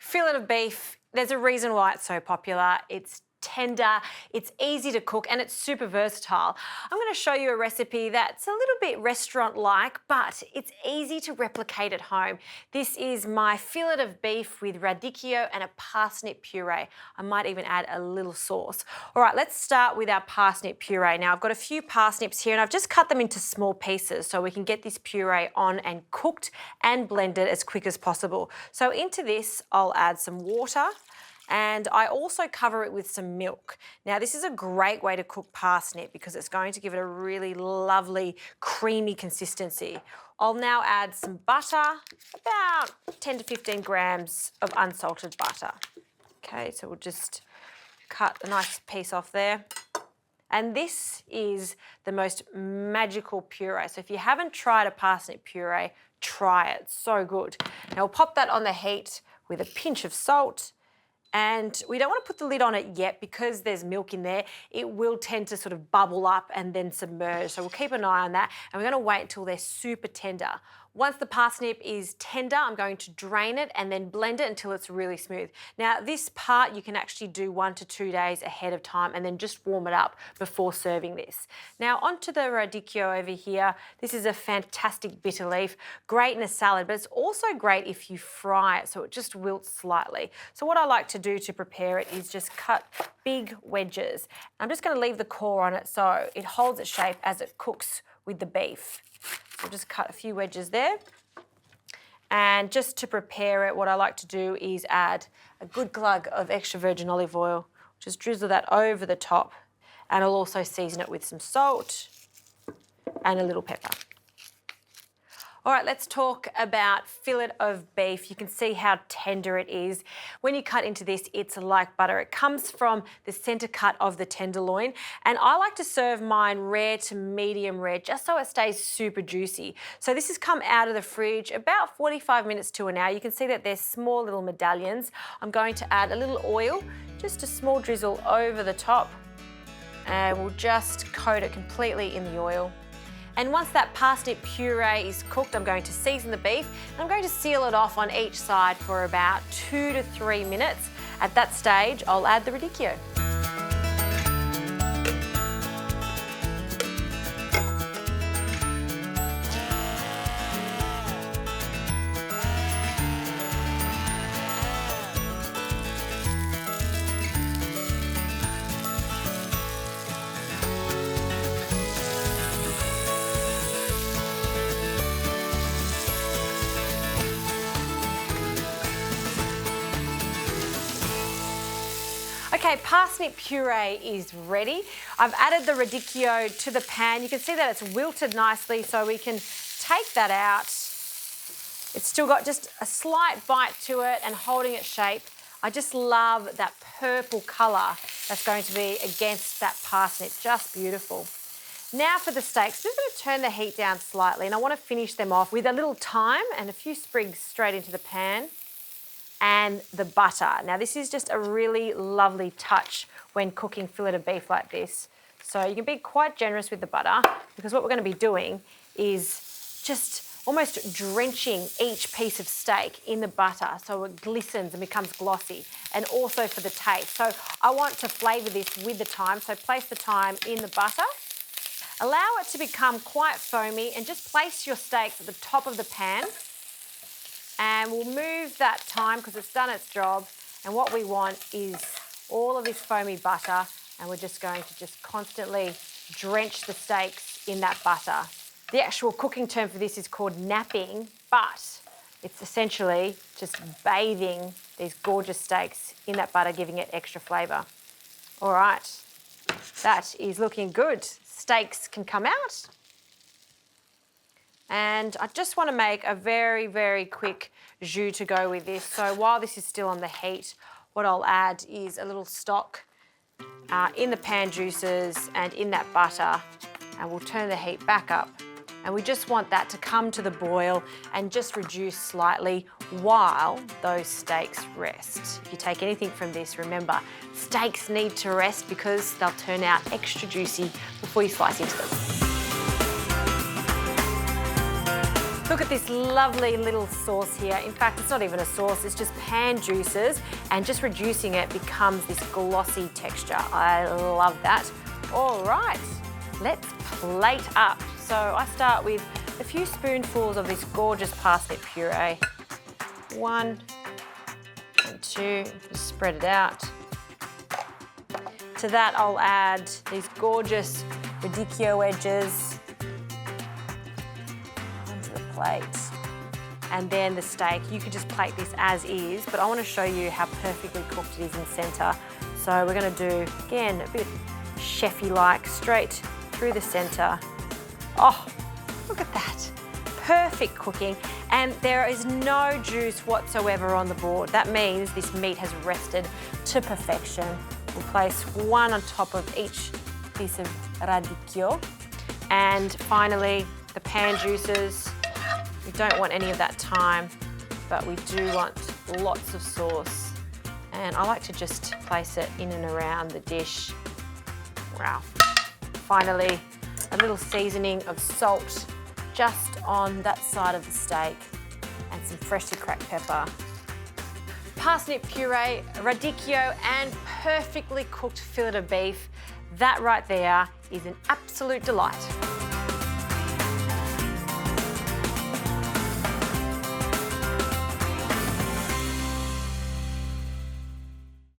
Fillet of beef, there's a reason why it's so popular. It's tender, it's easy to cook, and it's super versatile. I'm going to show you a recipe that's a little bit restaurant-like, but it's easy to replicate at home. This is my fillet of beef with radicchio and a parsnip puree. I might even add a little sauce. All right, let's start with our parsnip puree. Now, I've got a few parsnips here, and I've just cut them into small pieces so we can get this puree on and cooked and blended as quick as possible. So into this, I'll add some water, and I also cover it with some milk. Now, this is a great way to cook parsnip because it's going to give it a really lovely, creamy consistency. I'll now add some butter, about 10 to 15 grams of unsalted butter. Okay, so we'll just cut a nice piece off there. And this is the most magical puree. So if you haven't tried a parsnip puree, try it, so good. Now we'll pop that on the heat with a pinch of salt. And we don't want to put the lid on it yet because there's milk in there. It will tend to sort of bubble up and then submerge. So we'll keep an eye on that. And we're going to wait until they're super tender. Once the parsnip is tender, I'm going to drain it and then blend it until it's really smooth. Now, this part you can actually do 1 to 2 days ahead of time and then just warm it up before serving this. Now, onto the radicchio over here. This is a fantastic bitter leaf, great in a salad, but it's also great if you fry it so it just wilts slightly. So what I like to do to prepare it is just cut big wedges. I'm just going to leave the core on it so it holds its shape as it cooks with the beef. So just cut a few wedges there. And just to prepare it, what I like to do is add a good glug of extra virgin olive oil. Just drizzle that over the top. And I'll also season it with some salt and a little pepper. All right, let's talk about fillet of beef. You can see how tender it is. When you cut into this, it's like butter. It comes from the center cut of the tenderloin. And I like to serve mine rare to medium rare, just so it stays super juicy. So this has come out of the fridge about 45 minutes to an hour. You can see that there's small little medallions. I'm going to add a little oil, just a small drizzle over the top. And we'll just coat it completely in the oil. And once that parsnip puree is cooked, I'm going to season the beef and I'm going to seal it off on each side for about 2 to 3 minutes. At that stage, I'll add the radicchio. Okay, parsnip puree is ready. I've added the radicchio to the pan. You can see that it's wilted nicely, so we can take that out. It's still got just a slight bite to it and holding its shape. I just love that purple colour that's going to be against that parsnip, just beautiful. Now for the steaks, I'm just going to turn the heat down slightly and I want to finish them off with a little thyme and a few sprigs straight into the pan. And the butter. Now this is just a really lovely touch when cooking fillet of beef like this. So you can be quite generous with the butter because what we're going to be doing is just almost drenching each piece of steak in the butter so it glistens and becomes glossy, and also for the taste. So I want to flavour this with the thyme, so place the thyme in the butter. Allow it to become quite foamy and just place your steaks at the top of the pan. And we'll move that thyme because it's done its job. And what we want is all of this foamy butter, and we're just going to just constantly drench the steaks in that butter. The actual cooking term for this is called napping, but it's essentially just bathing these gorgeous steaks in that butter, giving it extra flavour. All right, that is looking good. Steaks can come out. And I just want to make a very, very quick jus to go with this. So while this is still on the heat, what I'll add is a little stock in the pan juices and in that butter, and we'll turn the heat back up. And we just want that to come to the boil and just reduce slightly while those steaks rest. If you take anything from this, remember, steaks need to rest because they'll turn out extra juicy before you slice into them. Look at this lovely little sauce here. In fact, it's not even a sauce, it's just pan juices, and just reducing it becomes this glossy texture. I love that. All right, let's plate up. So I start with a few spoonfuls of this gorgeous parsnip puree. 1 and 2, just spread it out. To that, I'll add these gorgeous radicchio wedges onto the plate. And then the steak, you could just plate this as is, but I want to show you how perfectly cooked it is in the center. So we're going to do, again, a bit chefy-like, straight through the center. Oh, look at that. Perfect cooking, and there is no juice whatsoever on the board. That means this meat has rested to perfection. We'll place one on top of each piece of radicchio. And finally, the pan juices. We don't want any of that thyme, but we do want lots of sauce. And I like to just place it in and around the dish. Wow. Finally, a little seasoning of salt just on that side of the steak, and some freshly cracked pepper. Parsnip puree, radicchio, and perfectly cooked fillet of beef. That right there is an absolute delight.